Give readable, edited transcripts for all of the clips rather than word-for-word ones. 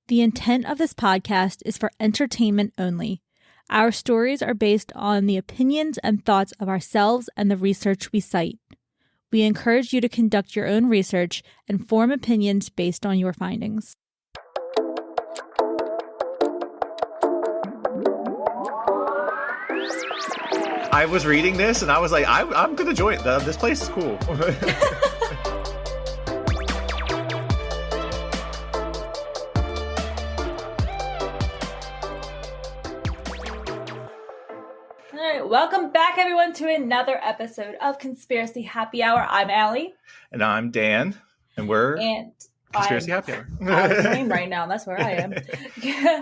The intent of this podcast is for entertainment only. Our stories are based on the opinions and thoughts of ourselves and the research we cite. We encourage you to conduct your own research and form opinions based on your findings. I was reading this and I was like, I'm going to join. This place is cool. Welcome back, everyone, to another episode of Conspiracy Happy Hour. I'm Allie. And I'm Dan. And we're Conspiracy Happy Hour. Out of name right now. That's where I am.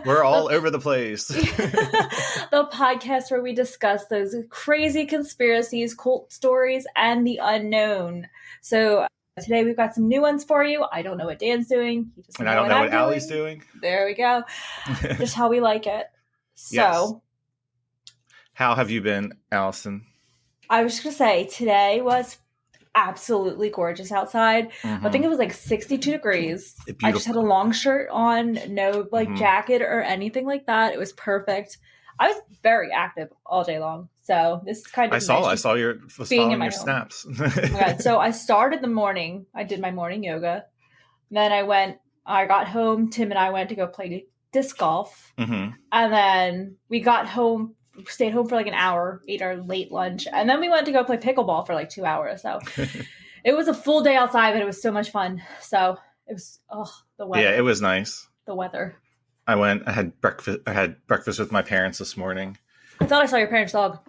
We're all over the place. The podcast where we discuss those crazy conspiracies, cult stories, and the unknown. So today we've got some new ones for you. I don't know what Dan's doing. And I don't know what Allie's doing. There we go. Just how we like it. So. Yes. How have you been, Allison? I was just going to say, today was absolutely gorgeous outside. Mm-hmm. I think it was like 62 degrees. Beautiful. I just had a long shirt on, no jacket or anything like that. It was perfect. I was very active all day long. So this is kind of I saw your snaps. Okay, so I started the morning. I did my morning yoga. Then I got home. Tim and I went to go play disc golf. Mm-hmm. And then we got home, stayed home for like an hour, ate our late lunch, and then we went to go play pickleball for like 2 hours. So it was a full day outside, but it was so much fun. So it was the weather. Yeah, it was nice. The weather. I had breakfast with my parents this morning. I thought I saw your parents' dog.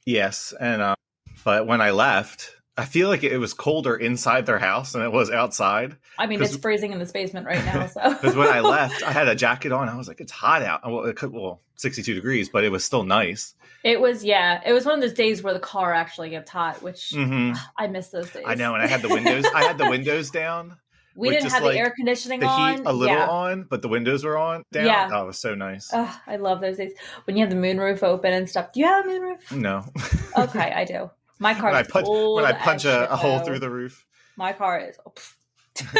Yes, and but when I left, I feel like it was colder inside their house than it was outside. I mean, it's freezing in this basement right now. So because when I left, I had a jacket on. I was like, it's hot out. Well, 62 degrees, but it was still nice. It was, yeah. It was one of those days where the car actually gets hot, which I miss those days. I know, and I had the windows. I had the windows down. We didn't have the air conditioning on. The heat a little on, but the windows were on down. Yeah. Oh, it was so nice. I love those days when you have the moonroof open and stuff. Do you have a moonroof? No. Okay, I do. My car is old. When I punch a hole through the roof. My car is. Just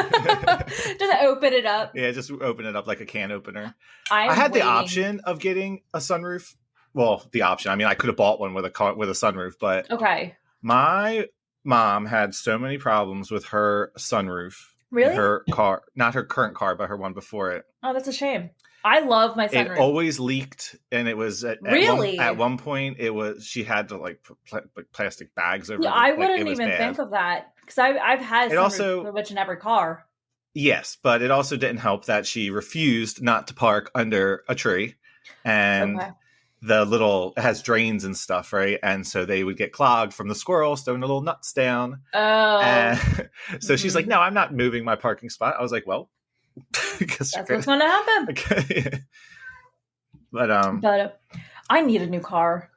open it up. Yeah, just open it up like a can opener. I had the option of getting a sunroof. Well, the option. I mean, I could have bought one with a sunroof, but okay. My mom had so many problems with her sunroof. Really? Her car, not her current car, but her one before it. Oh, that's a shame. I love my sunroof. It always leaked, and it was at one point. It was she had to like put plastic bags over. Yeah, I wouldn't even think of that because I've had sunroof pretty much in every car. Yes, but it also didn't help that she refused not to park under a tree, and it has drains and stuff, right? And so they would get clogged from the squirrels throwing the little nuts down. Oh, and so she's like, "No, I'm not moving my parking spot." I was like, "Well." That's what's going to happen. Okay. But I need a new car.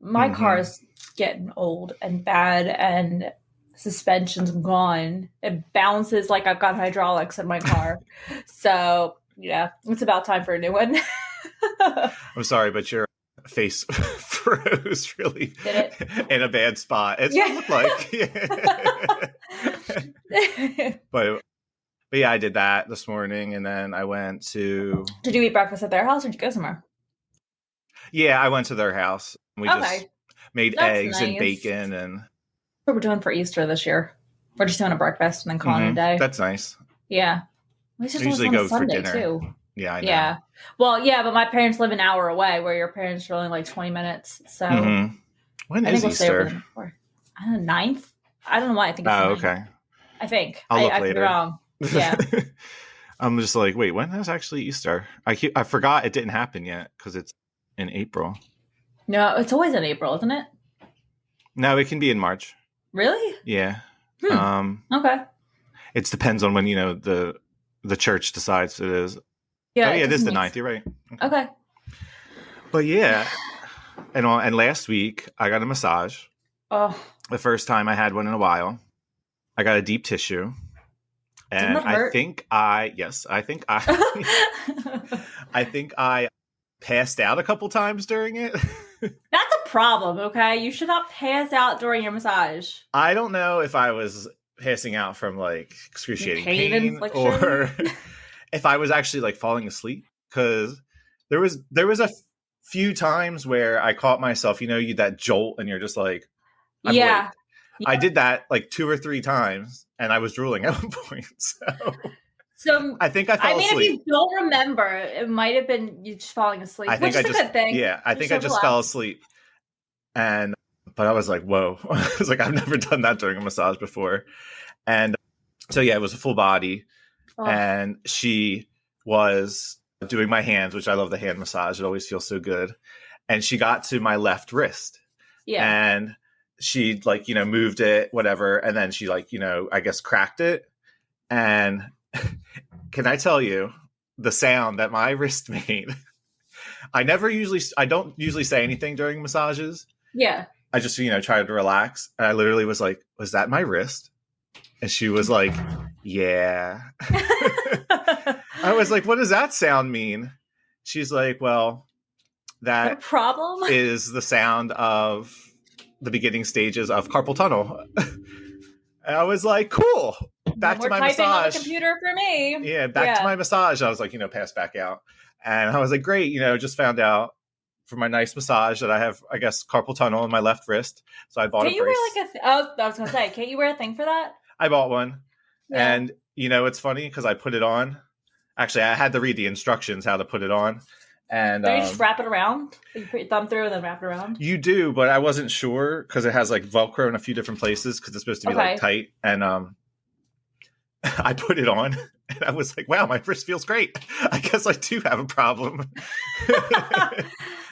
My car is getting old and bad, and suspension's gone. It bounces like I've got hydraulics in my car. So yeah, it's about time for a new one. I'm sorry, but your face froze really in a bad spot. It's what it looked like. But yeah, I did that this morning, and then I went to... Did you eat breakfast at their house, or did you go somewhere? Yeah, I went to their house. We just made eggs and bacon. And what we're doing for Easter this year. We're just doing a breakfast and then calling it a day. That's nice. Yeah. We usually go for dinner. Too. Yeah, I know. Yeah. Well, yeah, but my parents live an hour away, where your parents are only like 20 minutes. So when is Easter? I don't know, 9th? I don't know why I think it's 9th. Okay. I think. I'll look I later. could be wrong. Yeah. I'm just like, wait, when is actually Easter? I forgot it didn't happen yet because it's in April. No, it's always in April, isn't it? No, it can be in March. Really? Yeah. Okay. It depends on when the church decides it is. Yeah. Oh, yeah, it is the 9th. You're right. Okay. But yeah, and last week I got a massage. Oh. The first time I had one in a while. I got a deep tissue. And I think I passed out a couple times during it. That's a problem, okay? You should not pass out during your massage. I don't know if I was passing out from like excruciating pain or if I was actually like falling asleep, because there was a few times where I caught myself, that jolt, and you're just like, I'm awake. Yeah. I did that like 2 or 3 times, and I was drooling at one point. So I think I fell asleep. If you don't remember, it might have been you just falling asleep, which is a good thing. Yeah, I think I just fell asleep. But I was like, whoa. I was like, I've never done that during a massage before. And so, yeah, it was a full body. Oh. And she was doing my hands, which I love the hand massage. It always feels so good. And she got to my left wrist. Yeah. And she like, moved it, whatever. And then she like, I guess cracked it. And can I tell you the sound that my wrist made? I don't usually say anything during massages. Yeah. I just, tried to relax. And I literally was like, was that my wrist? And she was like, yeah. I was like, what does that sound mean? She's like, well, that problem is the sound of the beginning stages of carpal tunnel. And I was like, cool. Back to my massage. On the computer for me. Yeah, back to my massage. I was like, pass back out. And I was like, great, just found out for my nice massage that I have, I guess, carpal tunnel in my left wrist. So I bought a brace. Can you wear I was going to say, can't you wear a thing for that? I bought one. Yeah. And, it's funny because I put it on. Actually, I had to read the instructions how to put it on. And you just wrap it around? You put your thumb through and then wrap it around? You do, but I wasn't sure because it has like Velcro in a few different places because it's supposed to be like tight. And I put it on and I was like, wow, my wrist feels great. I guess I do have a problem.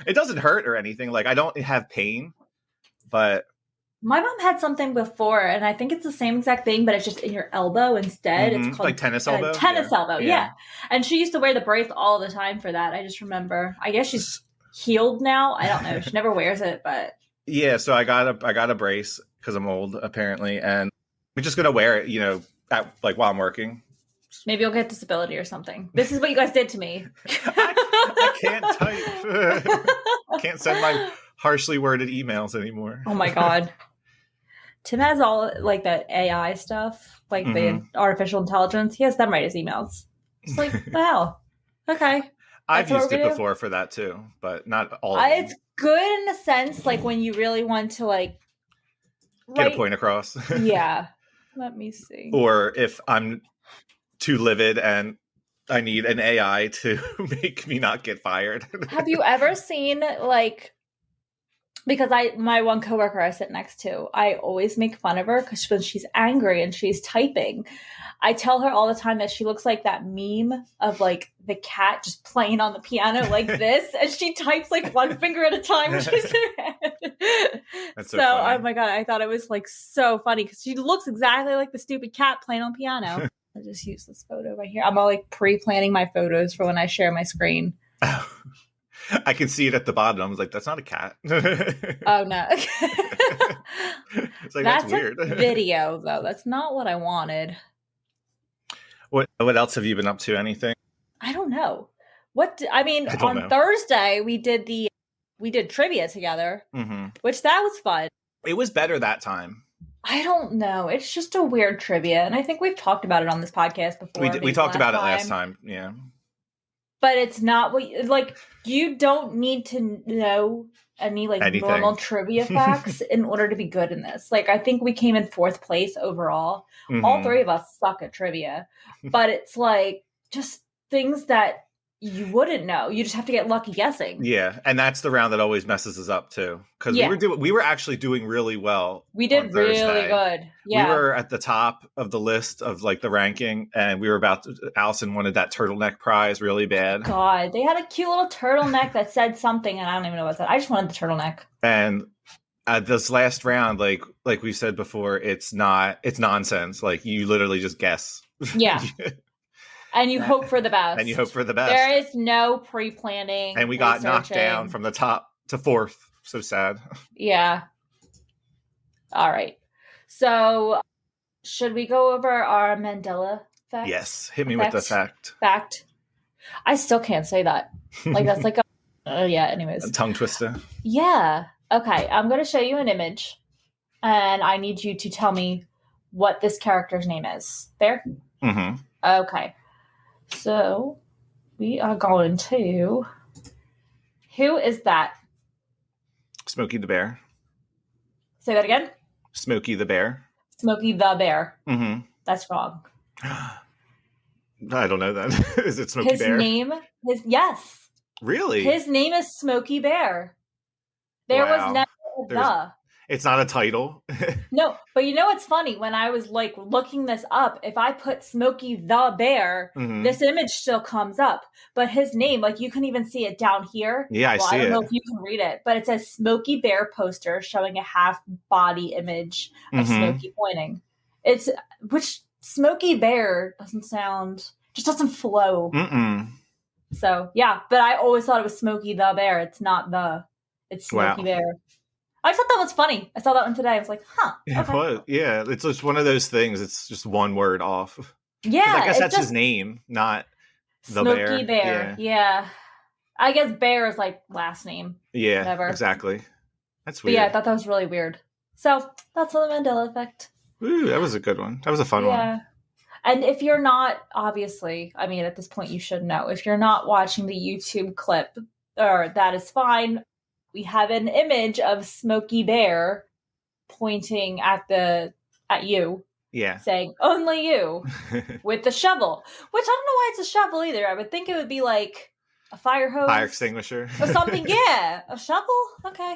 It doesn't hurt or anything. Like I don't have pain, but my mom had something before, and I think it's the same exact thing, but it's just in your elbow instead. Mm-hmm. It's called like tennis elbow. Elbow, yeah. And she used to wear the brace all the time for that. I just remember. I guess she's healed now. I don't know. She never wears it, but yeah. So I got a brace because I'm old apparently, and I'm just gonna wear it, while I'm working. Maybe you'll get disability or something. This is what you guys did to me. I can't type. I can't send my harshly worded emails anymore. Oh my God. Tim has all like that AI stuff, like the artificial intelligence. He has them write his emails. It's like, wow. Okay. I've used it before for that too, but not all of them. It's good in a sense, like when you really want to like get a point across. Yeah. Let me see. Or if I'm too livid and I need an AI to make me not get fired. Have you ever seen because my one coworker I sit next to, I always make fun of her because when she's angry and she's typing, I tell her all the time that she looks like that meme of like the cat just playing on the piano like this, and she types like one finger at a time, which is her head. That's so funny. Oh my God, I thought it was like so funny because she looks exactly like the stupid cat playing on piano. I just use this photo right here. I'm all like pre-planning my photos for when I share my screen. I can see it at the bottom. I was like, that's not a cat. Oh, no. It's like, that's weird. A video, though. That's not what I wanted. What else have you been up to? Anything? I don't know. On Thursday, we did trivia together, which that was fun. It was better that time. I don't know. It's just a weird trivia. And I think we've talked about it on this podcast before. We talked about it last time. Yeah. But it's not you don't need to know any normal trivia facts in order to be good in this. Like, I think we came in 4th place overall. Mm-hmm. All 3 of us suck at trivia, but it's like just things that you wouldn't know. You just have to get lucky guessing. Yeah, and that's the round that always messes us up too. Because we were actually doing really well. We did really good. Yeah, we were at the top of the list of like the ranking, and we were Allison wanted that turtleneck prize really bad. God, they had a cute little turtleneck that said something, and I don't even know what it said. I just wanted the turtleneck. And this last round, like we said before, it's nonsense. Like you literally just guess. Yeah. And you hope for the best. There is no pre-planning. And we got knocked down from the top to 4th. So sad. Yeah. All right. So, should we go over our Mandela fact? Yes. Hit me with the fact. Fact. I still can't say that. Like, that's like anyways. A tongue twister. Yeah. Okay. I'm going to show you an image. And I need you to tell me what this character's name is. Fair? Mm-hmm. Okay. So we are going to. Who is that? Smokey the Bear. Say that again. Smokey the Bear. Smokey the Bear. Mm-hmm. That's wrong. I don't know that. Is it Smokey Bear? Yes. Really? His name is Smokey Bear. There was never a the. It's not a title. No, but you know what's funny? When I was like looking this up, if I put Smokey the Bear, this image still comes up. But his name, like you can even see it down here. Yeah, I see it. I don't know if you can read it, but it says Smokey Bear poster showing a half body image of Smokey pointing. Which Smokey Bear doesn't flow. So yeah, but I always thought it was Smokey the Bear. It's not it's Smokey Bear. I thought that was funny. I saw that one today. I was like, huh. Okay. Yeah, it's just one of those things. It's just one word off. Yeah. I guess that's his name, not the Bear. Smokey Bear. Yeah. I guess Bear is like last name. Yeah, whatever. Exactly. That's weird. But yeah, I thought that was really weird. So that's the Mandela effect. Ooh, that was a good one. That was a fun one. Yeah. And if you're not, obviously, I mean, at this point you should know, if you're not watching the YouTube clip, that is fine. We have an image of Smokey Bear pointing at you. Yeah. Saying, only you, with the shovel. Which I don't know why it's a shovel either. I would think it would be like a fire hose. Fire extinguisher. Or something, yeah. A shovel? Okay.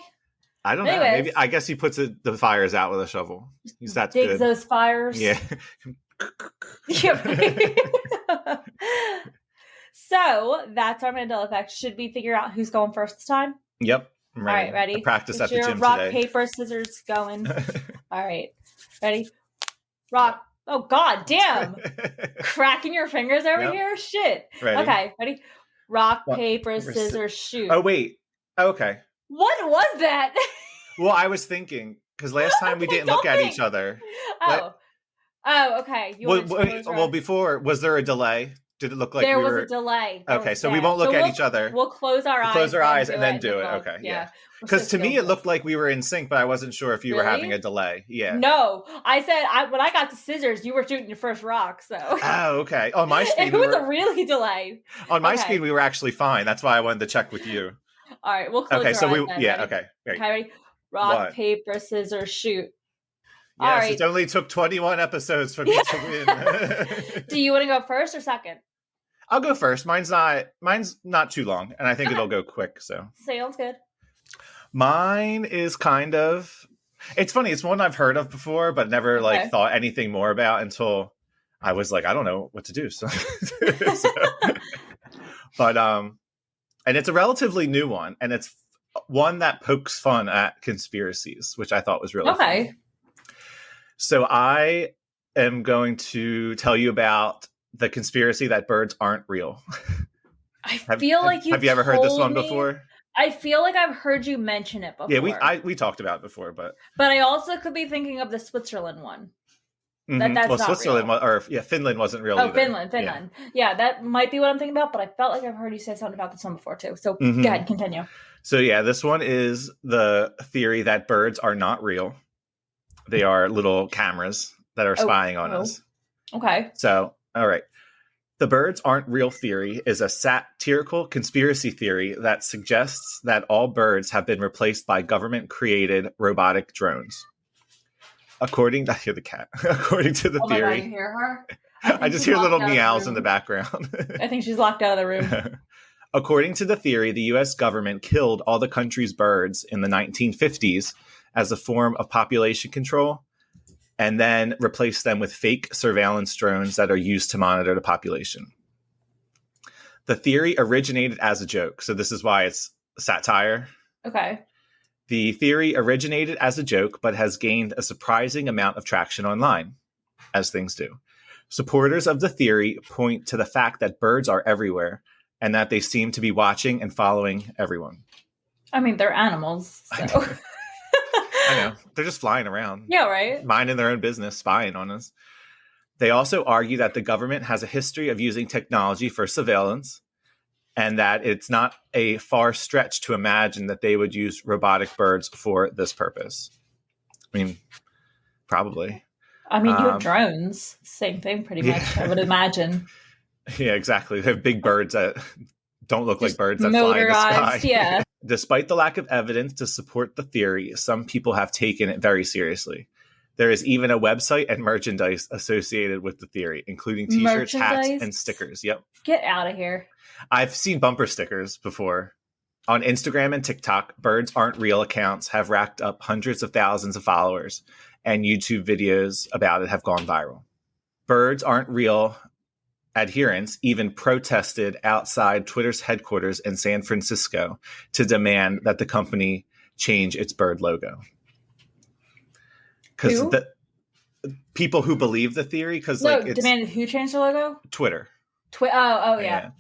I don't know. Maybe I guess he puts the fires out with a shovel. He's that good. Digs those fires. Yeah. So, that's our Mandela effect. Should we figure out who's going first this time? Yep. All right, ready? I practiced at the gym rock, today. paper, scissors going. All right. Ready? Rock. Oh, God damn. Cracking your fingers over here? Shit. Ready? Okay, ready? Rock, paper, scissors, shoot. Oh, wait. Okay. What was that? Well, I was thinking, because last time we didn't look at each other. Oh, okay. Well, before, was there a delay? Did it look like there was a delay? Okay, so we won't look at each other. We'll close our eyes. Close our eyes and then do it. Okay, yeah. Because to me, it looked like we were in sync, but I wasn't sure if you were having a delay. Yeah. No, I said when I got to scissors, you were shooting your first rock. So. Oh, okay. On my screen, it was a really delay. On my screen, we were actually fine. That's why I wanted to check with you. All right, we'll close our eyes. Okay. Great. Okay, ready? Rock, paper, scissors, shoot. Yes, all right. It only took 21 episodes for me to win. Do you want to go first or second? I'll go first. Mine's not too long, and I think it'll go quick. So sounds good. Mine is it's funny. It's one I've heard of before, but never thought anything more about until I was like, I don't know what to do. So, but and it's a relatively new one, and it's one that pokes fun at conspiracies, which I thought was really fun. So I am going to tell you about the conspiracy that birds aren't real. Have you ever heard this one before? I feel like I've heard you mention it before. Yeah, we talked about it before, but I also could be thinking of the Switzerland one. Mm-hmm. That's not Switzerland real. Finland wasn't real. Oh, either. Finland. Yeah, that might be what I'm thinking about, but I felt like I've heard you say something about this one before too. So go ahead, continue. So yeah, this one is the theory that birds are not real. They are little cameras that are spying on us. Okay. So, all right. The birds aren't real theory is a satirical conspiracy theory that suggests that all birds have been replaced by government-created robotic drones. According to the cat. According to the theory. God, you hear her? I just hear little meows in the background. I think she's locked out of the room. According to the theory, the U.S. government killed all the country's birds in the 1950s as a form of population control, and then replace them with fake surveillance drones that are used to monitor the population. The theory originated as a joke, so this is why it's satire. Okay. The theory originated as a joke, but has gained a surprising amount of traction online, as things do. Supporters of the theory point to the fact that birds are everywhere, and that they seem to be watching and following everyone. I mean, they're animals, so... I know. They're just flying around. Yeah, right. Minding their own business, spying on us. They also argue that the government has a history of using technology for surveillance, and that it's not a far stretch to imagine that they would use robotic birds for this purpose. I mean, probably. I mean, you have drones. Same thing, pretty much, I would imagine. Yeah, exactly. They have big birds that don't look like birds that fly in the sky. Yeah. Despite the lack of evidence to support the theory, some people have taken it very seriously. There is even a website and merchandise associated with the theory, including t-shirts, hats, and stickers. Yep. Get out of here. I've seen bumper stickers before. On Instagram and TikTok, Birds Aren't Real accounts have racked up hundreds of thousands of followers, and YouTube videos about it have gone viral. Birds Aren't Real adherents even protested outside Twitter's headquarters in San Francisco to demand that the company change its bird logo. Because the people who believe the theory, demanded who changed the logo? Twitter. Oh yeah.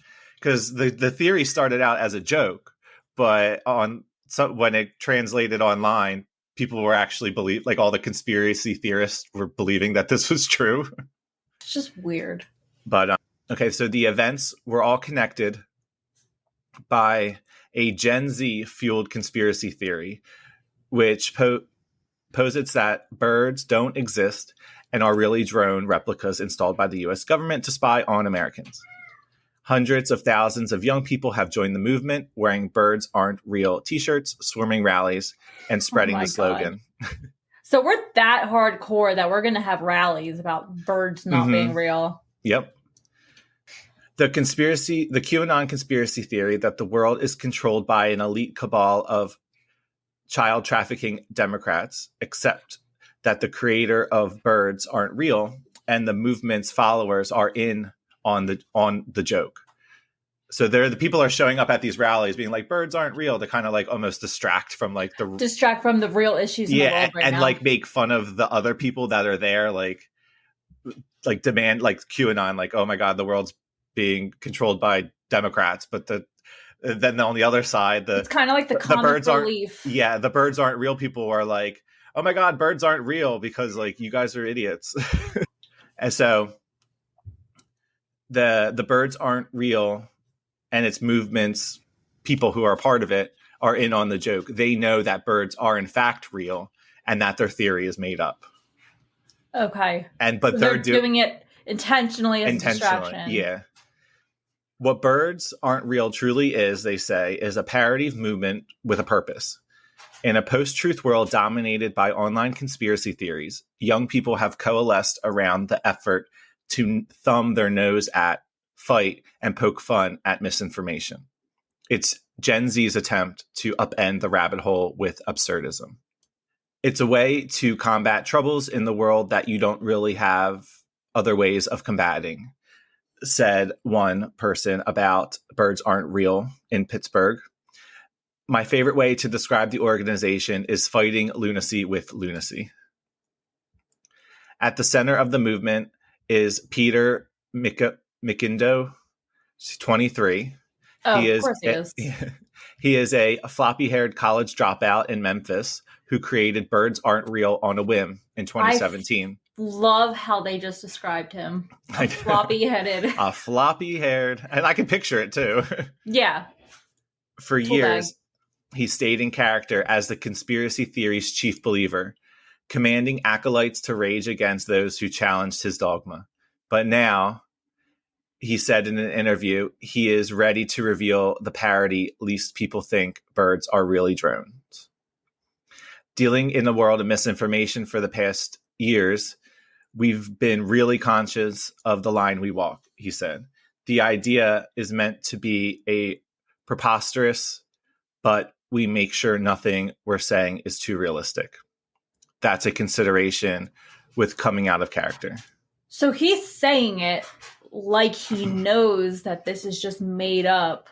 Because the theory started out as a joke, but when it translated online, people were actually all the conspiracy theorists were believing that this was true. It's just weird. But okay, so the events were all connected by a Gen Z fueled conspiracy theory, which posits that birds don't exist and are really drone replicas installed by the U.S. government to spy on Americans. Hundreds of thousands of young people have joined the movement, wearing Birds Aren't Real t-shirts, swarming rallies, and spreading the slogan. So we're that hardcore that we're going to have rallies about birds not being real. Yep. The QAnon conspiracy theory that the world is controlled by an elite cabal of child trafficking Democrats, except that the creator of Birds Aren't Real and the movement's followers are in on the joke. So the people are showing up at these rallies being like, birds aren't real, to kind of almost distract from the real issues in the world right now. Make fun of the other people that are there, demand QAnon, oh my God, the world's being controlled by Democrats. But then on the other side, it's kind of like the common belief. The birds aren't real people are like, oh my God, birds aren't real because you guys are idiots. And so the Birds Aren't Real and its movements, people who are a part of it, are in on the joke. They know that birds are in fact real and that their theory is made up. Okay. But they're doing it intentionally as a distraction. Yeah. What Birds Aren't Real truly is, they say, is a parody movement with a purpose. In a post-truth world dominated by online conspiracy theories, young people have coalesced around the effort to thumb their nose at, fight, and poke fun at misinformation. It's Gen Z's attempt to upend the rabbit hole with absurdism. It's a way to combat troubles in the world that you don't really have other ways of combating, said one person about Birds Aren't Real in Pittsburgh. My favorite way to describe the organization is fighting lunacy with lunacy. At the center of the movement is Peter McIndoe. He's 23. Oh, of course he is. He is a floppy-haired college dropout in Memphis who created Birds Aren't Real on a whim in 2017. Love how they just described him. Floppy-headed. A floppy-haired. And I can picture it, too. Yeah. For years, he stayed in character as the conspiracy theory's chief believer, commanding acolytes to rage against those who challenged his dogma. But now, he said in an interview, he is ready to reveal the parody least people think birds are really drones. Dealing in a world of misinformation for the past years, we've been really conscious of the line we walk, he said. The idea is meant to be a preposterous, but we make sure nothing we're saying is too realistic. That's a consideration with coming out of character. So he's saying it like he knows that this is just made up.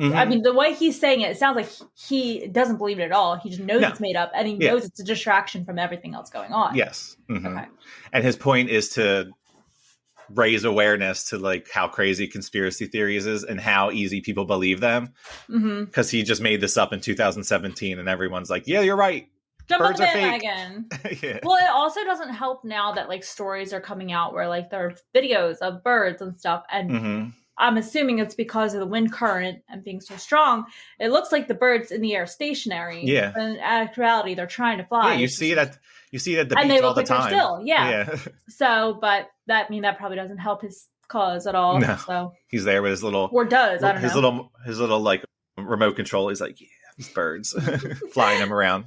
Mm-hmm. I mean, the way he's saying it, it sounds like he doesn't believe it at all. He just knows it's made up, and he knows it's a distraction from everything else going on. Yes. Mm-hmm. Okay. And his point is to raise awareness to how crazy conspiracy theories is and how easy people believe them. Because he just made this up in 2017, and everyone's like, "Yeah, you're right. Jump on the bandwagon." Yeah. Well, it also doesn't help now that stories are coming out where there are videos of birds and stuff, and I'm assuming it's because of the wind current and being so strong. It looks like the birds in the air stationary. Yeah. But in actuality, they're trying to fly. Yeah, you see it at the beach all the time. Still, yeah. So, but that probably doesn't help his cause at all. No. So he's there with his little, or does, I don't know. His little like remote control. He's like, yeah, these birds, flying them around.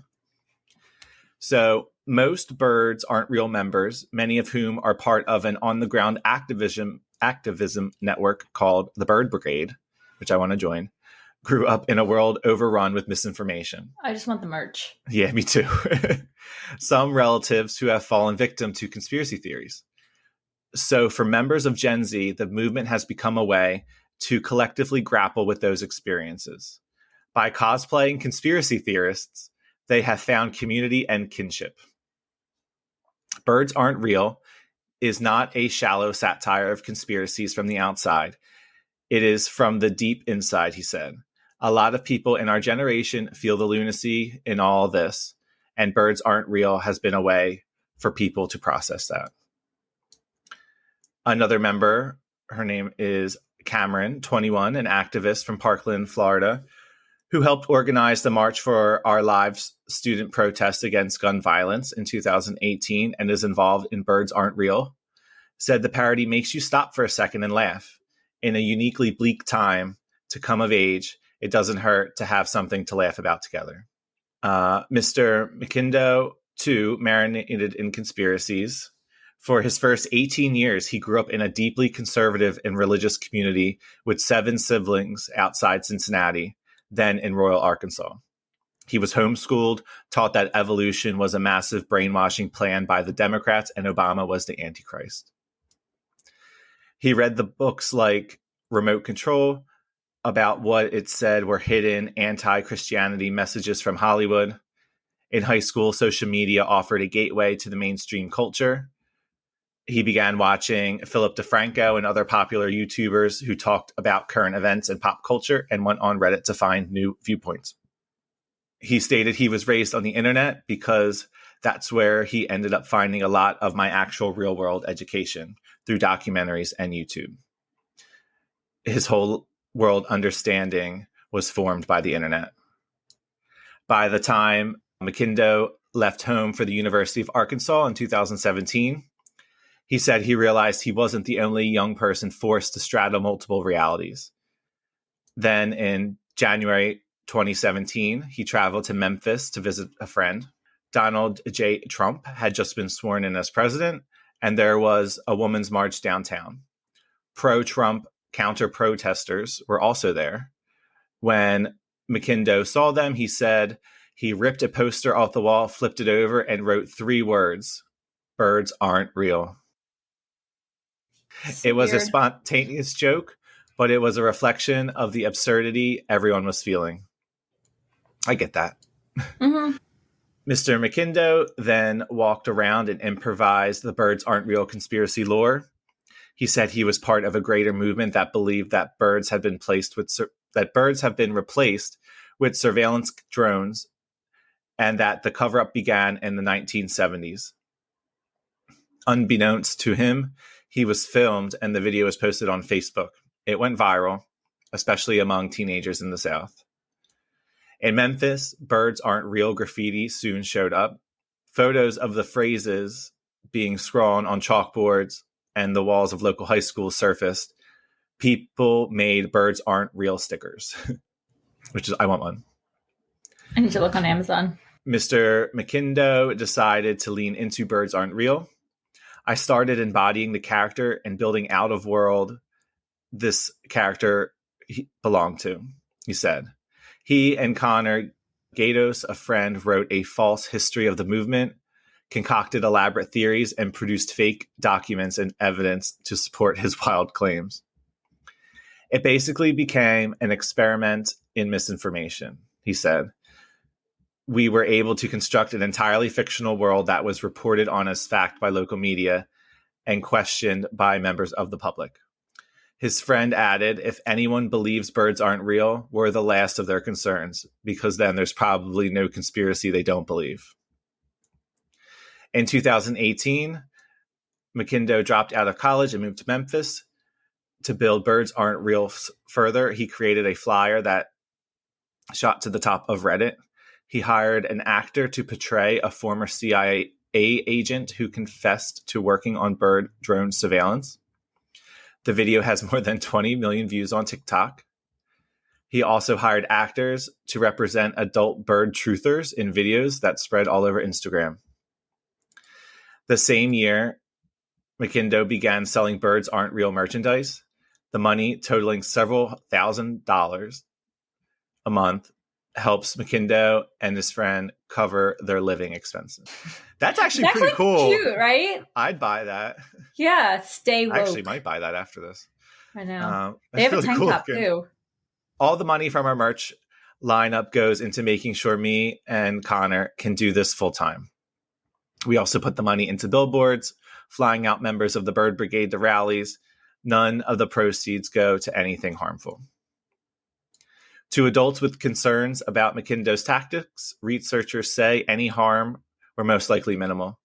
So most birds aren't real members, many of whom are part of an on-the-ground activism network called the Bird Brigade, which I want to join, grew up in a world overrun with misinformation. I just want the merch. Yeah, me too. Some relatives who have fallen victim to conspiracy theories. So for members of Gen Z, the movement has become a way to collectively grapple with those experiences. By cosplaying conspiracy theorists, they have found community and kinship. Birds Aren't Real is not a shallow satire of conspiracies from the outside. It is from the deep inside, he said. A lot of people in our generation feel the lunacy in all this, and Birds Aren't Real has been a way for people to process that. Another member, her name is Cameron, 21, an activist from Parkland, Florida, who helped organize the March for Our Lives student protest against gun violence in 2018 and is involved in Birds Aren't Real, said the parody makes you stop for a second and laugh. In a uniquely bleak time to come of age, it doesn't hurt to have something to laugh about together. Mr. McIndo, too, marinated in conspiracies. For his first 18 years, he grew up in a deeply conservative and religious community with 7 siblings outside Cincinnati, then in Royal, Arkansas. He was homeschooled, taught that evolution was a massive brainwashing plan by the Democrats and Obama was the Antichrist. He read the books like Remote Control about what it said were hidden anti-Christianity messages from Hollywood. In high school, social media offered a gateway to the mainstream culture. He began watching Philip DeFranco and other popular YouTubers who talked about current events and pop culture and went on Reddit to find new viewpoints. He stated he was raised on the internet because that's where he ended up finding a lot of my actual real world education through documentaries and YouTube. His whole world understanding was formed by the internet. By the time McIndo left home for the University of Arkansas in 2017, he said he realized he wasn't the only young person forced to straddle multiple realities. Then in January 2017, he traveled to Memphis to visit a friend. Donald J. Trump had just been sworn in as president, and there was a women's march downtown. Pro-Trump counter-protesters were also there. When McIndo saw them, he said he ripped a poster off the wall, flipped it over, and wrote 3 words: "Birds aren't real." It was a spontaneous joke, but it was a reflection of the absurdity everyone was feeling. I get that. Mm-hmm. Mr. McIndo then walked around and improvised the Birds Aren't Real conspiracy lore. He said he was part of a greater movement that believed that birds have been replaced with surveillance drones, and that the cover-up began in the 1970s. Unbeknownst to him, he was filmed and the video was posted on Facebook. It went viral, especially among teenagers in the South. In Memphis, Birds Aren't Real graffiti soon showed up. Photos of the phrases being scrawled on chalkboards and the walls of local high schools surfaced. People made Birds Aren't Real stickers, which is, I want one. I need to look on Amazon. Mr. McIndo decided to lean into Birds Aren't Real. I started embodying the character and building out of world this character belonged to, he said. He and Connor Gatos, a friend, wrote a false history of the movement, concocted elaborate theories, and produced fake documents and evidence to support his wild claims. It basically became an experiment in misinformation, he said. We were able to construct an entirely fictional world that was reported on as fact by local media and questioned by members of the public. His friend added, if anyone believes birds aren't real, we're the last of their concerns, because then there's probably no conspiracy they don't believe. In 2018, McIndo dropped out of college and moved to Memphis. To build Birds Aren't Real further, he created a flyer that shot to the top of Reddit. He hired an actor to portray a former CIA agent who confessed to working on bird drone surveillance. The video has more than 20 million views on TikTok. He also hired actors to represent adult bird truthers in videos that spread all over Instagram. The same year, McIndoe began selling Birds Aren't Real merchandise. The money, totaling several $1,000s a month, helps McIndoe and his friend cover their living expenses. That's actually pretty cool. Cute, right? I'd buy that. Yeah, stay woke. I actually might buy that after this. I know. They have really a tank top too. All the money from our merch lineup goes into making sure me and Connor can do this full time. We also put the money into billboards, flying out members of the Bird Brigade to rallies. None of the proceeds go to anything harmful. To adults with concerns about McIndoe's tactics, researchers say any harm were most likely minimal.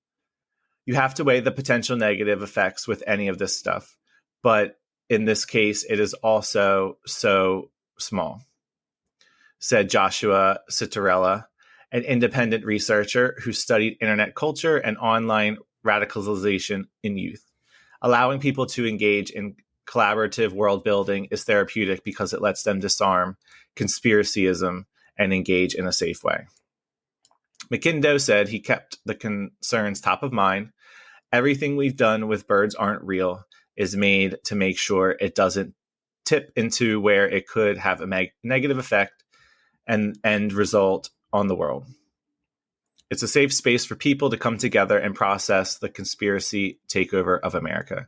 You have to weigh the potential negative effects with any of this stuff, but in this case, it is also so small, said Joshua Citarella, an independent researcher who studied internet culture and online radicalization in youth. Allowing people to engage in collaborative world building is therapeutic because it lets them disarm conspiracyism and engage in a safe way. McIndoe said he kept the concerns top of mind. Everything we've done with Birds Aren't Real is made to make sure it doesn't tip into where it could have a negative effect and end result on the world. It's a safe space for people to come together and process the conspiracy takeover of America.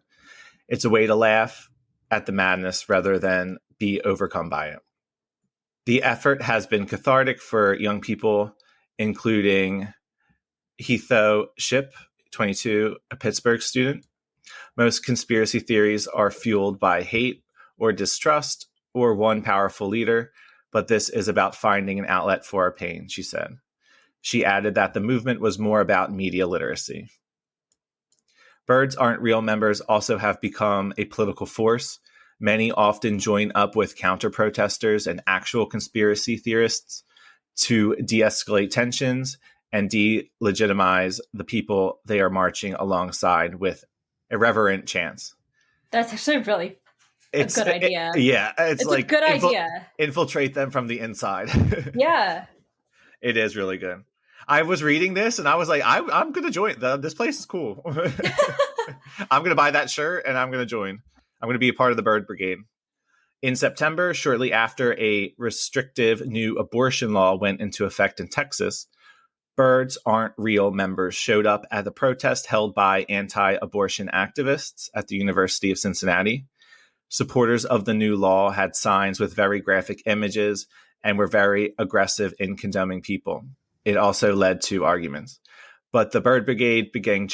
It's a way to laugh at the madness rather than be overcome by it. The effort has been cathartic for young people, including Heatho Ship, 22, a Pittsburgh student. Most conspiracy theories are fueled by hate or distrust or one powerful leader, but this is about finding an outlet for our pain, she said. She added that the movement was more about media literacy. Birds Aren't Real members also have become a political force. Many often join up with counter-protesters and actual conspiracy theorists to de-escalate tensions and delegitimize the people they are marching alongside with irreverent chants. That's actually really a good idea. It's like a good idea. Infiltrate them from the inside. Yeah. It is really good. I was reading this and I was like, I'm going to join. This place is cool. I'm going to buy that shirt and I'm going to join. I'm going to be a part of the Bird Brigade. In September, shortly after a restrictive new abortion law went into effect in Texas, Birds Aren't Real members showed up at the protest held by anti-abortion activists at the University of Cincinnati. Supporters of the new law had signs with very graphic images and were very aggressive in condemning people. It also led to arguments. But the Bird Brigade began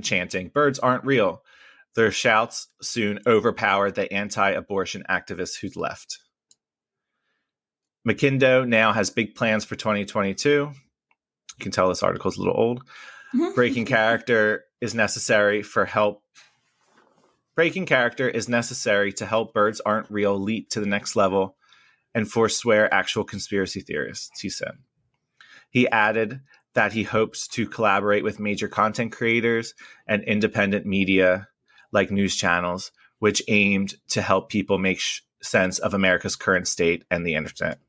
chanting, "Birds aren't real." Their shouts soon overpowered the anti-abortion activists who'd left. McIndoe now has big plans for 2022. You can tell this article is a little old. Breaking character is necessary to help Birds Aren't Real leap to the next level and forswear actual conspiracy theorists, he said. He added that he hopes to collaborate with major content creators and independent media like news channels, which aimed to help people make sense of America's current state and the internet.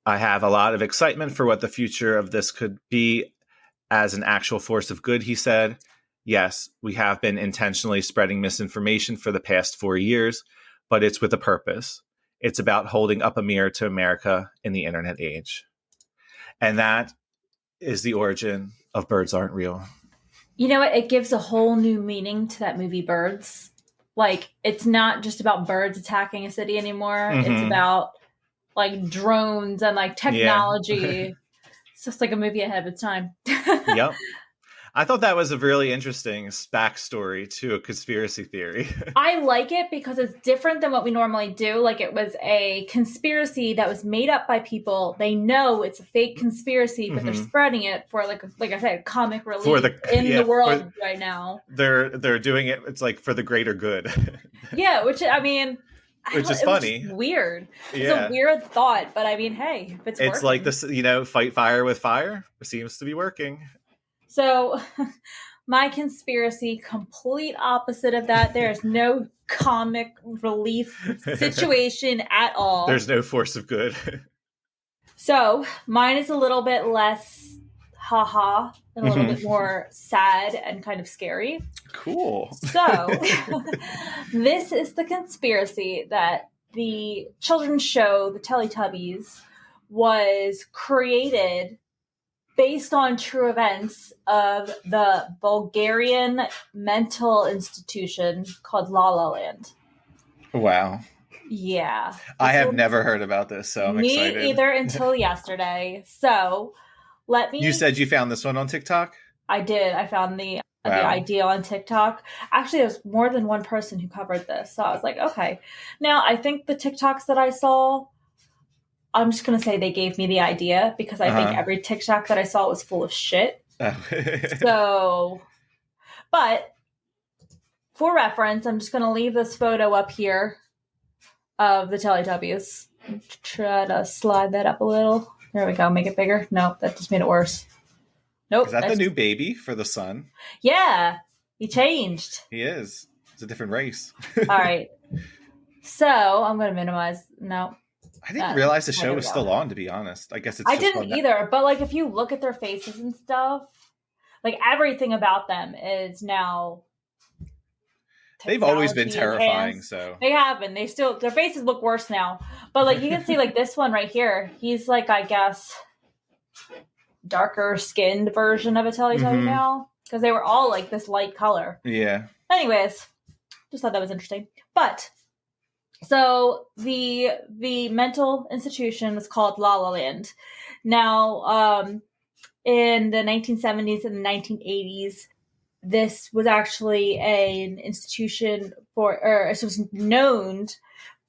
I have a lot of excitement for what the future of this could be as an actual force of good, he said. Yes, we have been intentionally spreading misinformation for the past 4 years, but it's with a purpose. It's about holding up a mirror to America in the internet age. And that is the origin of Birds Aren't Real. You know what? It gives a whole new meaning to that movie, Birds. Like, it's not just about birds attacking a city anymore. Mm-hmm. It's about, like, drones and, like, technology. Yeah. It's just like a movie ahead of its time. Yep. I thought that was a really interesting backstory to a conspiracy theory. I like it because it's different than what we normally do. Like, it was a conspiracy that was made up by people. They know it's a fake conspiracy, but they're spreading it for, like I said, comic relief the world right now. They're doing it. It's like for the greater good. Yeah, which is funny. Weird. It's a weird thought, but I mean, hey, if it's working. Like this, fight fire with fire. It seems to be working. So my conspiracy, complete opposite of that. There's no comic relief situation at all. There's no force of good. So mine is a little bit less haha and a little bit more sad and kind of scary. Cool. So this is the conspiracy that the children's show, the Teletubbies, was created based on true events of the Bulgarian mental institution called La La Land. Wow. Yeah. I have never heard about this, so I'm excited. Me either until yesterday. So let me... You said you found this one on TikTok? I did. I found the idea on TikTok. Actually, there's more than one person who covered this. So I was like, okay. Now, I think the TikToks that I saw, I'm just going to say they gave me the idea because I think every TikTok that I saw was full of shit. So, but for reference, I'm just going to leave this photo up here of the Teletubbies. Try to slide that up a little. There we go. Make it bigger. Nope, that just made it worse. Nope. Is that the new baby for the son? Yeah, he changed. He is. It's a different race. All right. So I'm going to minimize. No. I didn't realize the show was still on, to be honest. I guess it's I didn't either. But like, if you look at their faces and stuff, like everything about them is now. They've always been terrifying, so they have been. Their faces look worse now. But like, you can see like this one right here. He's like, I guess, darker skinned version of a Teletubby now, because they were all like this light color. Yeah. Anyways, just thought that was interesting. But so the mental institution was called La La Land. Now, in the 1970s and the 1980s, this was actually an institution it was known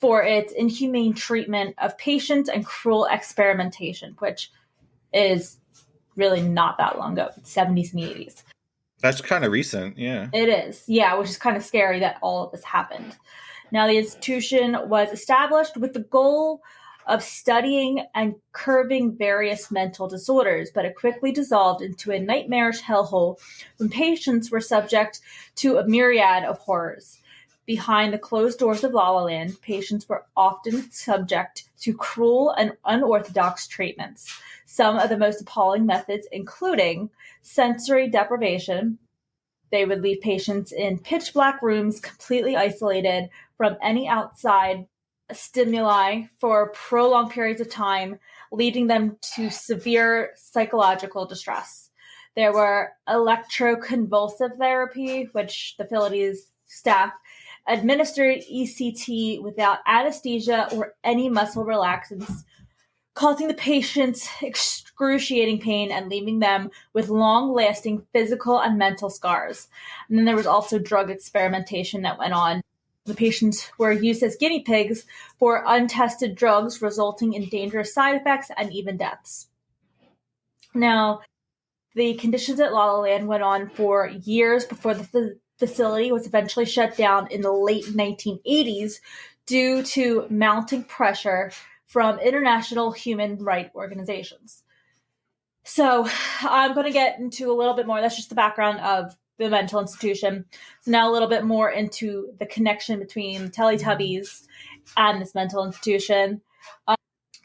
for its inhumane treatment of patients and cruel experimentation, which is really not that long ago, 70s and 80s. That's kind of recent, yeah. It is, yeah, which is kind of scary that all of this happened. Now, the institution was established with the goal of studying and curbing various mental disorders, but it quickly dissolved into a nightmarish hellhole when patients were subject to a myriad of horrors. Behind the closed doors of La La Land, patients were often subject to cruel and unorthodox treatments. Some of the most appalling methods including sensory deprivation. They would leave patients in pitch black rooms, completely isolated from any outside stimuli for prolonged periods of time, leading them to severe psychological distress. There were electroconvulsive therapy, which the facility's staff administered ECT without anesthesia or any muscle relaxants, causing the patients excruciating pain and leaving them with long-lasting physical and mental scars. And then there was also drug experimentation that went on. The patients were used as guinea pigs for untested drugs, resulting in dangerous side effects and even deaths. Now, the conditions at La La Land went on for years before the facility was eventually shut down in the late 1980s due to mounting pressure from international human rights organizations. So I'm going to get into a little bit more. That's just the background of the mental institution. So now a little bit more into the connection between Teletubbies and this mental institution.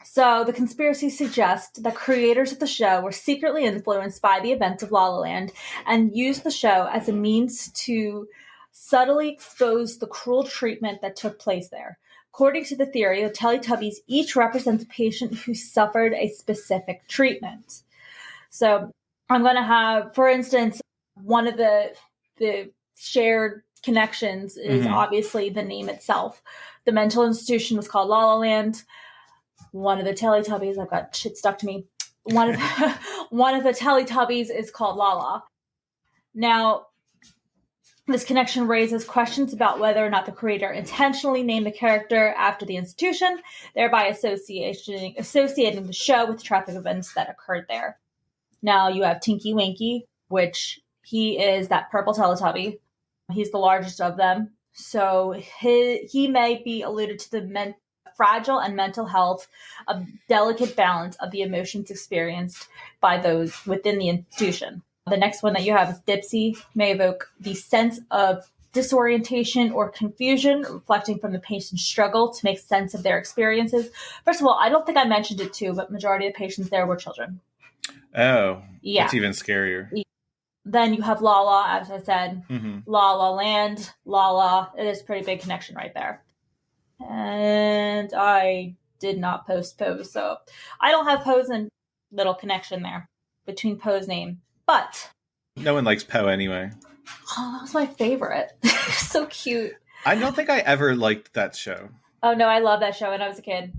So the conspiracy suggests that creators of the show were secretly influenced by the events of La La Land and used the show as a means to subtly expose the cruel treatment that took place there. According to the theory, the Teletubbies each represents a patient who suffered a specific treatment. So I'm going to have, for instance, one of the shared connections is obviously the name itself. The mental institution was called La La Land. One of the Teletubbies, I've got shit stuck to me. One of the Teletubbies is called Lala. Now, this connection raises questions about whether or not the creator intentionally named the character after the institution, thereby associating the show with traffic events that occurred there. Now, you have Tinky Winky, which he is that purple Teletubby. He's the largest of them. So he may be alluded to the fragile and mental health, a delicate balance of the emotions experienced by those within the institution. The next one that you have is Dipsy, may evoke the sense of disorientation or confusion, reflecting from the patient's struggle to make sense of their experiences. First of all, I don't think I mentioned it too, but majority of the patients there were children. Oh, yeah. That's even scarier. Then you have Lala, as I said, La La Land, Lala. It is a pretty big connection right there. And I did not post Poe's, so I don't have Poe's and little connection there between Poe's name. But no one likes Poe anyway. Oh, that was my favorite. So cute. I don't think I ever liked that show. Oh no, I love that show when I was a kid.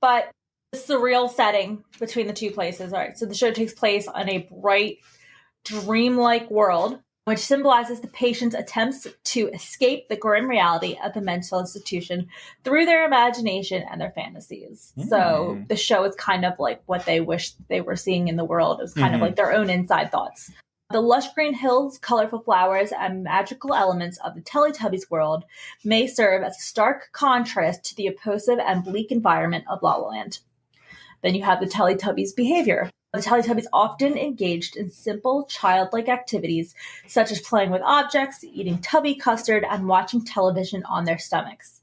But the surreal setting between the two places. All right, so the show takes place on a bright, dreamlike world, which symbolizes the patient's attempts to escape the grim reality of the mental institution through their imagination and their fantasies. So the show is kind of like what they wish they were seeing in the world. It was kind of like their own inside thoughts. The lush green hills, colorful flowers, and magical elements of the Teletubbies world may serve as a stark contrast to the oppressive and bleak environment of La La Land. Then you have the Teletubbies' behavior. The Teletubbies often engaged in simple, childlike activities, such as playing with objects, eating tubby custard, and watching television on their stomachs.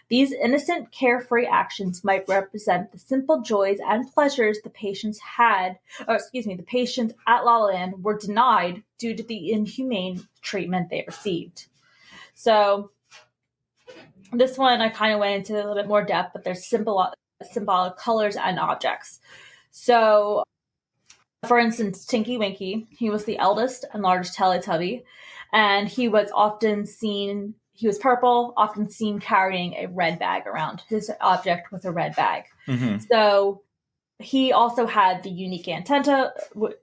These innocent, carefree actions might represent the simple joys and pleasures the patients at La La Land were denied due to the inhumane treatment they received. So this one I kind of went into a little bit more depth, but there's symbolic colors and objects. So, for instance, Tinky Winky, he was the eldest and largest Teletubby, and he was purple, often seen carrying a red bag around. His object was a red bag. So he also had the unique antenna,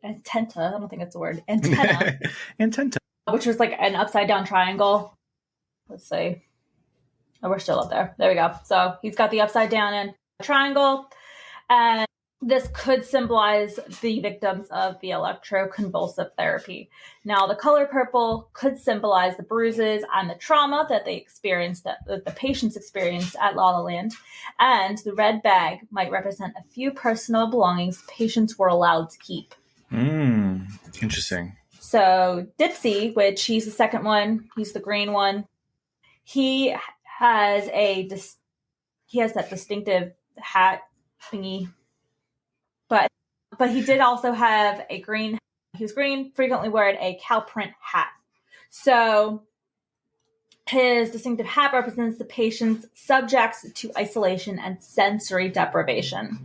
I don't think that's the word, antenna, which was like an upside down triangle. Let's see. Oh, we're still up there. There we go. So he's got the upside down and triangle, and this could symbolize the victims of the electroconvulsive therapy. Now, the color purple could symbolize the bruises and the trauma that they experienced, that the patients experienced at La La Land. And the red bag might represent a few personal belongings patients were allowed to keep. Interesting. So Dipsy, which he's the second one, he's the green one. He has that distinctive hat thingy. But he did also have he was green, frequently wearing a cow print hat. So his distinctive hat represents the patient's subjects to isolation and sensory deprivation.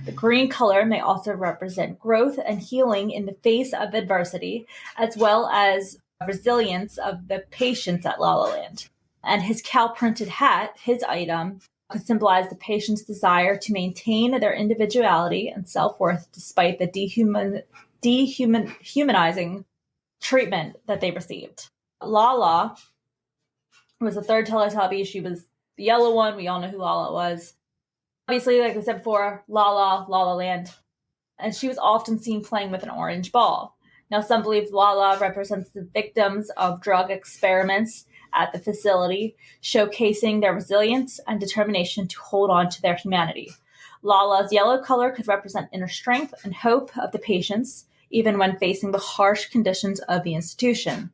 The green color may also represent growth and healing in the face of adversity, as well as resilience of the patients at La La Land. And his cow printed hat, his item, could symbolize the patient's desire to maintain their individuality and self-worth despite the dehumanizing treatment that they received. Lala was the third Teletubby. She was the yellow one. We all know who Lala was. Obviously, like I said before, La La Land. And she was often seen playing with an orange ball. Now, some believe Lala represents the victims of drug experiments at the facility, showcasing their resilience and determination to hold on to their humanity. Lala's yellow color could represent inner strength and hope of the patients, even when facing the harsh conditions of the institution.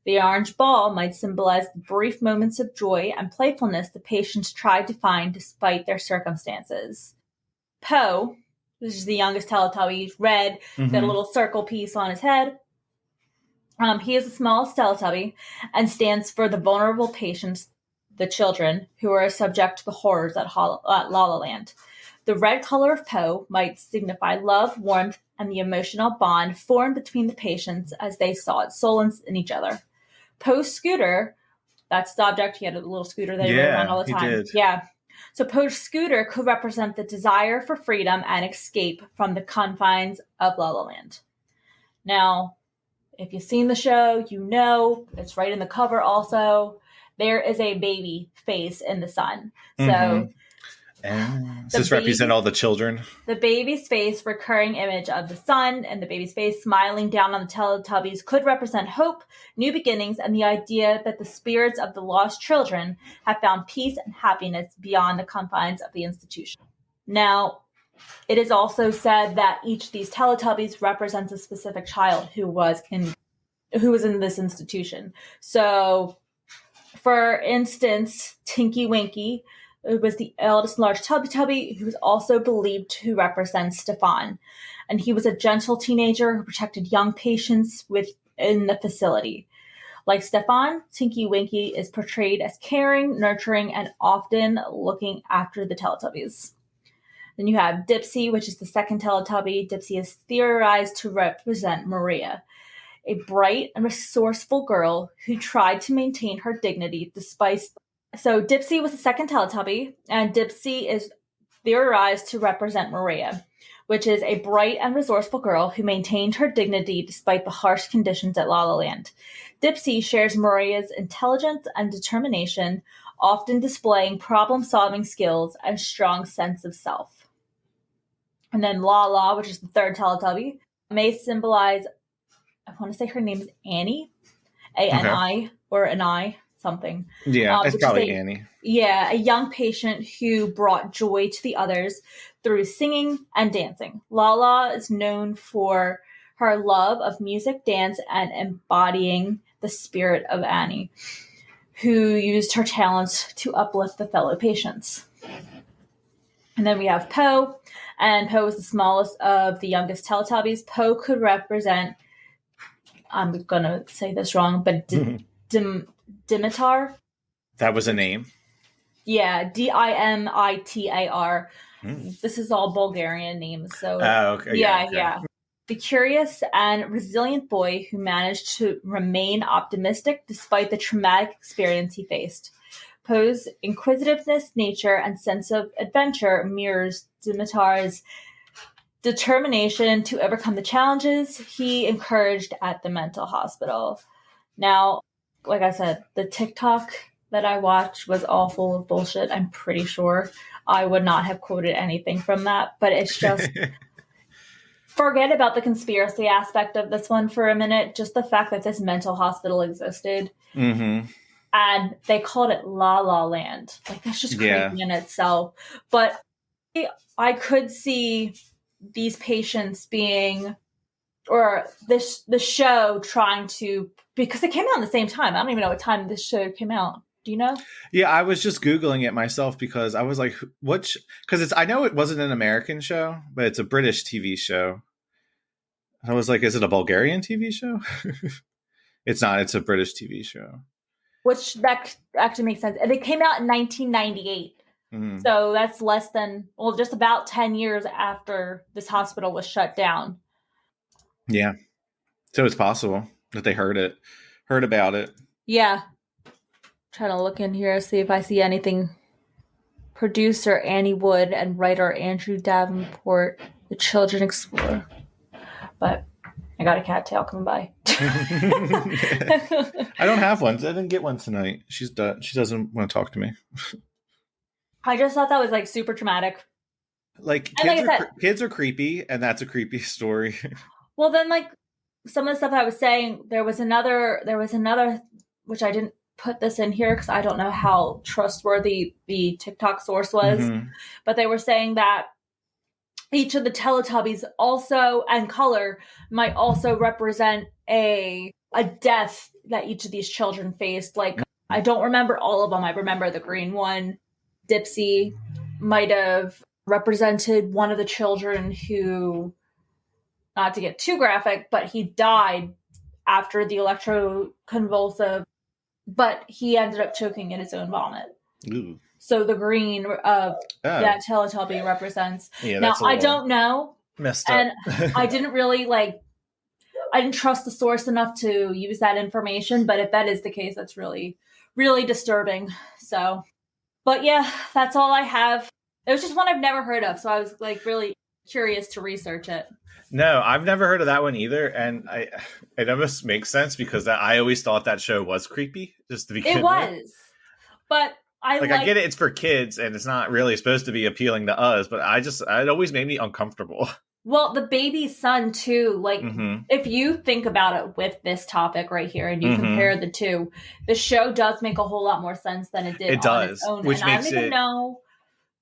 The orange ball might symbolize the brief moments of joy and playfulness the patients tried to find despite their circumstances. Poe, which is the youngest Teletubby, red, got a little circle piece on his head. He is the smallest Teletubby and stands for the vulnerable patients, the children, who are subject to the horrors at La La Land. The red color of Poe might signify love, warmth, and the emotional bond formed between the patients as they sought solace in each other. Poe's scooter, that's the object. He had a little scooter that he rode around all the time. He did. Yeah. So Poe's scooter could represent the desire for freedom and escape from the confines of La La Land. Now, if you've seen the show, you know, it's right in the cover also, there is a baby face in the sun. So does this represent all the children? The baby's face, recurring image of the sun, and the baby's face smiling down on the Teletubbies could represent hope, new beginnings, and the idea that the spirits of the lost children have found peace and happiness beyond the confines of the institution. Now, It is also said that each of these Teletubbies represents a specific child who was in this institution. So, for instance, Tinky Winky was the eldest large Teletubby, who was also believed to represent Stefan. And he was a gentle teenager who protected young patients within the facility. Like Stefan, Tinky Winky is portrayed as caring, nurturing, and often looking after the Teletubbies. Then you have Dipsy, which is the second Teletubby. Dipsy is theorized to represent Maria, a bright and resourceful girl who tried to maintain her dignity despite... So Dipsy was the second Teletubby, and Dipsy is theorized to represent Maria, which is a bright and resourceful girl who maintained her dignity despite the harsh conditions at La La Land. Dipsy shares Maria's intelligence and determination, often displaying problem-solving skills and strong sense of self. And then Lala, which is the third Teletubby, may symbolize, I want to say her name is Annie, A-N-I, or an I, something. Yeah, it's probably Annie. Yeah, a young patient who brought joy to the others through singing and dancing. Lala is known for her love of music, dance, and embodying the spirit of Annie, who used her talents to uplift the fellow patients. And then we have Poe, and Poe is the smallest of the youngest Teletubbies. Poe could represent, I'm going to say this wrong, but Dimitar. That was a name? Yeah, Dimitar. This is all Bulgarian names. So okay. Yeah. The curious and resilient boy who managed to remain optimistic despite the traumatic experience he faced. Poe's inquisitiveness, nature, and sense of adventure mirrors Dimitar's determination to overcome the challenges he encouraged at the mental hospital. Now, like I said, the TikTok that I watched was all full of bullshit. I'm pretty sure I would not have quoted anything from that, but it's just... Forget about the conspiracy aspect of this one for a minute. Just the fact that this mental hospital existed. Mm-hmm. And they called it La La Land. Like, that's just crazy in itself. But I could see these patients being, or the show trying to, because it came out at the same time. I don't even know what time this show came out. Do you know? Yeah, I was just Googling it myself because I was like, because I know it wasn't an American show, but it's a British TV show. I was like, is it a Bulgarian TV show? It's not. It's a British TV show. Which that actually makes sense. And it came out in 1998. Mm-hmm. So that's less than, just about 10 years after this hospital was shut down. Yeah. So it's possible that they heard about it. Yeah. Trying to look in here, see if I see anything. Producer Annie Wood and writer Andrew Davenport, The Children Explorer. But I got a cattail coming by. I don't have one. I didn't get one tonight. She's done. She doesn't want to talk to me. I just thought that was like super traumatic. Like kids are creepy, and that's a creepy story. Well, then like some of the stuff I was saying, there was another, which I didn't put this in here because I don't know how trustworthy the TikTok source was, but they were saying that each of the Teletubbies also, and color, might also represent a death that each of these children faced. Like, I don't remember all of them. I remember the green one. Dipsy might have represented one of the children who, not to get too graphic, but he died after the electroconvulsive, but he ended up choking in his own vomit. Ooh. So the green of that Teletubby represents. Yeah, now, I don't know. Messed up. And I didn't really I didn't trust the source enough to use that information. But if that is the case, that's really, really disturbing. So, but yeah, that's all I have. It was just one I've never heard of. So I was really curious to research it. No, I've never heard of that one either. And it almost makes sense because I always thought that show was creepy just to begin with. It was. But I get it. It's for kids and it's not really supposed to be appealing to us, but it always made me uncomfortable. Well, the baby's son too, if you think about it with this topic right here and you compare the two, the show does make a whole lot more sense than it did on its own. Which and makes I don't even know,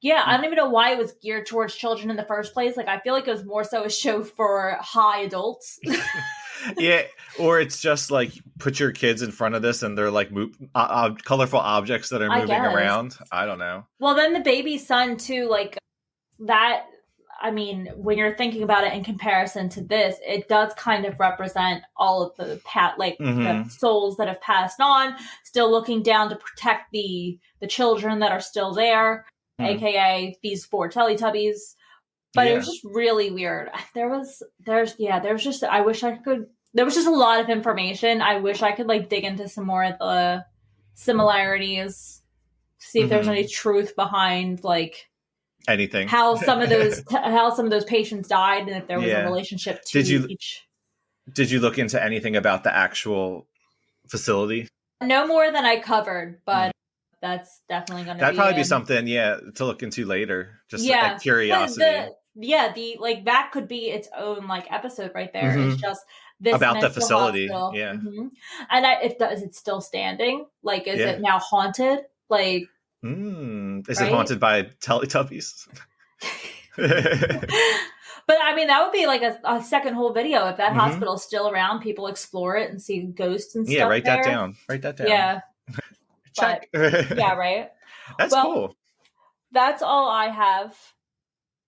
Yeah, I don't even know why it was geared towards children in the first place. Like, I feel like it was more so a show for high adults. Yeah, or it's just like put your kids in front of this and they're like colorful objects that are moving around. I don't know. Well, then the baby son too, like that. I mean, when you're thinking about it in comparison to this, it does kind of represent all of the the souls that have passed on, still looking down to protect the children that are still there, aka these 4 Teletubbies. But it was just really weird. There was just a lot of information. I wish I could like dig into some more of the similarities, see if there's any truth behind like anything, how some of those patients died, and if there was a relationship to each. Did you look into anything about the actual facility? No more than I covered, but that's definitely going to that'd probably be something, to look into later. Just a curiosity. That could be its own like episode right there. It's just this about the facility, hospital. And is it still standing? Like, is it now haunted? Like, is it haunted by Teletubbies? But I mean, that would be like a second whole video if that hospital's still around. People explore it and see ghosts and stuff. Yeah, write that down. Yeah. Check. Right. That's cool. That's all I have.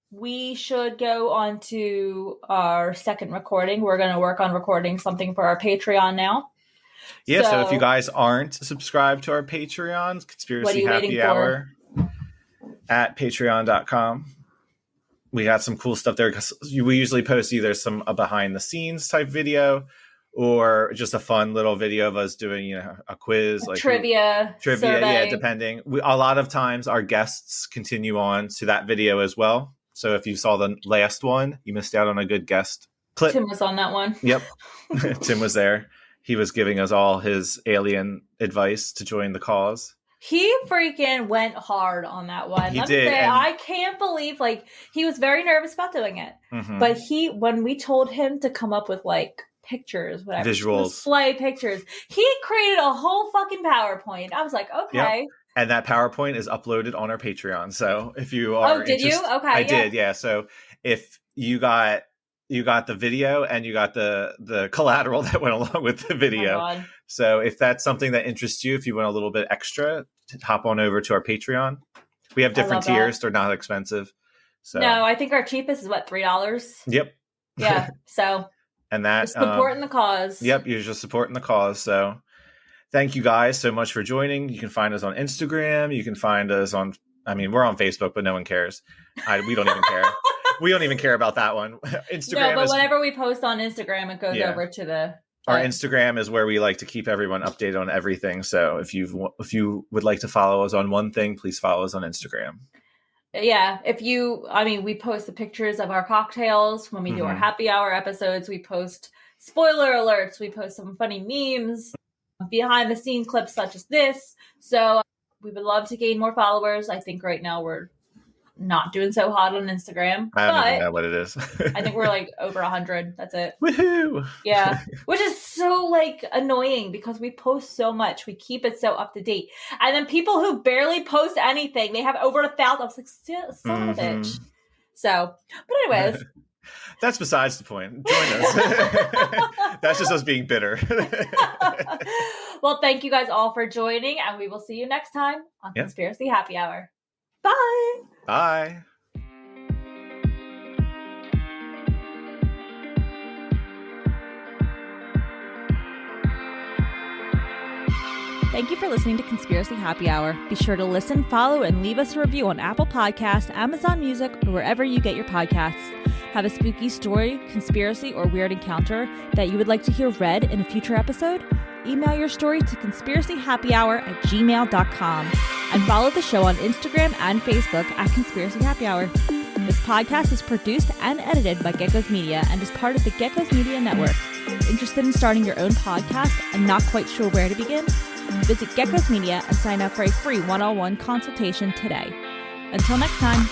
We should go on to our second recording. We're going to work on recording something for our Patreon now. Yeah, so if you guys aren't subscribed to our Patreon, Conspiracy Happy Hour at patreon.com. We got some cool stuff there because we usually post either some behind the scenes type video or just a fun little video of us doing, a quiz, like trivia, survey. Depending. A lot of times our guests continue on to that video as well. So if you saw the last one, you missed out on a good guest clip. Tim was on that one. Yep. Tim was there. He was giving us all his alien advice to join the cause. He freaking went hard on that one. He did. I can't believe, he was very nervous about doing it. But when we told him to come up with, pictures, whatever. Visuals. Display pictures. He created a whole fucking PowerPoint. I was like, okay. Yep. And that PowerPoint is uploaded on our Patreon. So if you are did you? Okay. I did, yeah. So if you got the video and you got the collateral that went along with the video. Oh, so if that's something that interests you, if you want a little bit extra, hop on over to our Patreon. We have different tiers. They're not expensive. So no, I think our cheapest is $3. Yep. Yeah. So and that supporting the cause. Yep, you're just supporting the cause. So thank you guys so much for joining. You can find us on Instagram. You can find us on we're on Facebook, but no one cares. We don't even care. We don't even care about that one. Instagram. No, but whenever we post on Instagram, it goes over to the. Our Instagram is where we like to keep everyone updated on everything. So if you would like to follow us on one thing, please follow us on Instagram. Yeah, we post the pictures of our cocktails when we do our happy hour episodes. We post spoiler alerts. We post some funny memes, behind the scene clips such as this. So we would love to gain more followers. I think right now we're not doing so hot on Instagram. I don't even know what it is. I think we're over 100. That's it. Woohoo! Yeah. Which is so annoying because we post so much. We keep it so up to date. And then people who barely post anything, they have over 1,000. I was like, son of a bitch. So, but anyways. That's besides the point. Join us. That's just us being bitter. Well, thank you guys all for joining, and we will see you next time on Conspiracy Happy Hour. Bye. Bye. Thank you for listening to Conspiracy Happy Hour. Be sure to listen, follow, and leave us a review on Apple Podcasts, Amazon Music, or wherever you get your podcasts. Have a spooky story, conspiracy, or weird encounter that you would like to hear read in a future episode? Email your story to conspiracyhappyhour@gmail.com and follow the show on Instagram and Facebook at Conspiracy Happy Hour. This podcast is produced and edited by Geckos Media and is part of the Geckos Media Network. Interested in starting your own podcast and not quite sure where to begin? Visit Geckos Media and sign up for a free one-on-one consultation today. Until next time.